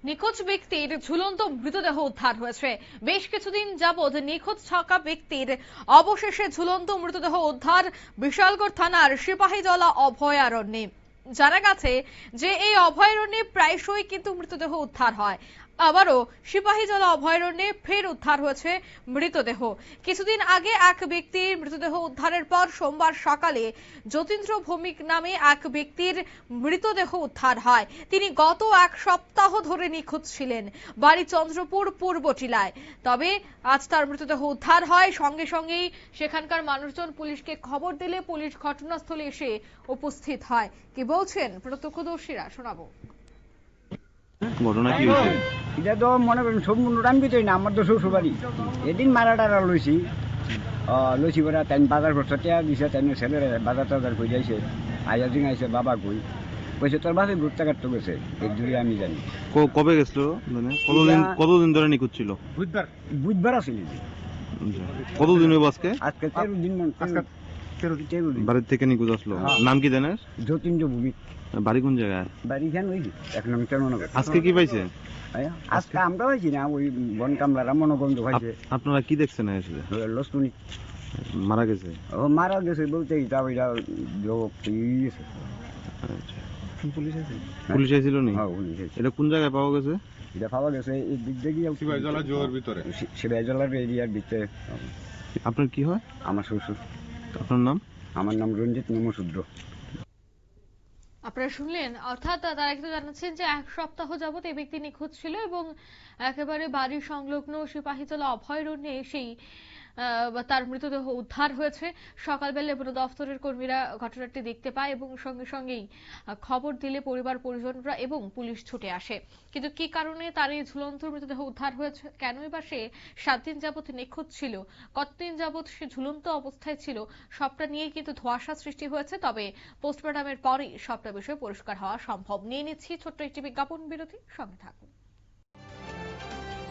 নিখোঁজ ব্যক্তির ঝুলন্ত মৃতদেহ উদ্ধার হয়েছে। বেশ কিছুদিন যাবৎ নিখোঁজ থাকা ব্যক্তির অবশেষে ঝুলন্ত মৃতদেহ উদ্ধার বিশালগড় থানার সিপাহীজলা অভয়ারণ্যে। জানা গেছে যে এই অভয়ারণ্যে প্রায়শই কিন্তু মৃতদেহ উদ্ধার হয়। আবারও সিপাহীজলা অভয়ারণ্যে ফের উদ্ধার হয়েছে মৃতদেহ। কিছুদিন আগে এক ব্যক্তির মৃতদেহ উদ্ধারের পর সোমবার সকালে যতীন্দ্র ভৌমিক নামে এক ব্যক্তির মৃতদেহ উদ্ধার হয়। তিনি গত এক সপ্তাহ ধরে নিখোঁজ ছিলেন, বাড়ি চন্দ্রপুর পূর্ব টিলায়। তবে আজ তার মৃতদেহ উদ্ধার হয়। সঙ্গে সঙ্গেই সেখানকার মানুষজন পুলিশকে খবর দিলে পুলিশ ঘটনাস্থলে এসে উপস্থিত হয়। কি বলছেন প্রত্যক্ষদর্শীরা, শোনাবো। ঘটনা কি হয়েছে? এটা তো মনে করেন সম্পূর্ণ টাইম বিতই না, আমার তো শ্বশুরবাড়ি। এদিন মারা টারা লইছি করে তাই বাজার করছে, টেয়া দিছে, তাই ছেলেরা বাজার টাজার করে যাইছে। আইয়া দিন আইসে বাবা কই কইছে তোর বাসে ঘুরতে কাটতে গেছে, এক জুড়ে আমি জানি। কবে গেছিল? মানে কতদিন ধরে নিখোঁজ ছিল? বুধবার আসিল। কতদিন হইব আজকে? আজকে 13 দিন। 13 দিন বাড়ির থেকে নিখোঁজ আসলো। নাম কি জানেন? যতীন্দ্র ভূমিক। বাড়ি কোন জায়গায়? বাড়ি কেন ওই 1 নং চরমনগর। আজকে কি পাইছে? আজকে আমরা পাইছি না, ওই বন কামলারা মনোগন্ধ পাইছে। আপনারা কি দেখছেন? এসে লসুনি মারা গেছে। ও মারা গেছে বলতে এটা ওইটা পুলিশ আইছিল নি? এটা কোন জায়গায় পাওয়া গেছে? এটা পাওয়া গেছে এই দিক দিয়ে সিপাহীজলা জোয়ার ভিতরে, সিপাহীজলার এরিয়ার ভিতরে। আপনার কি হয়? আমার শ্বশুর। আপনার নাম? আমার নাম রঞ্জিত নমশূদ্র। আপনারা শুনলেন, অর্থাৎ তারা কিন্তু জানাচ্ছেন যে এক সপ্তাহ যাবত এই ব্যক্তি নিখোঁজ ছিল এবং একেবারে বাড়ির সংলগ্ন সিপাহীজলা অভয়ারণ্যে এসেই তার মৃতদেহ উদ্ধার হয়েছে। সকালবেলা বন দফতরের কর্মীরা ঘটনাটি দেখতে পায় এবং সঙ্গে সঙ্গেই খবর দিলে পরিবার পরিজনরা এবং পুলিশ ছুটে আসে। কিন্তু কি কারণে তার এই ঝুলন্ত মৃতদেহ উদ্ধার হয়েছে, কেনই বা সে 7 দিন যাবত নিখোঁজ ছিল, কতদিন যাবত সে ঝুলন্ত অবস্থায় ছিল, সবটা নিয়ে কিন্তু ধোঁয়াশা সৃষ্টি হয়েছে। তবে পোস্টমর্টমের পরেই সবটা বিষয় পরিষ্কার হওয়া সম্ভব। নিয়ে নিচ্ছি ছোট্ট একটি বিজ্ঞাপন বিরতি, সঙ্গে থাকুন।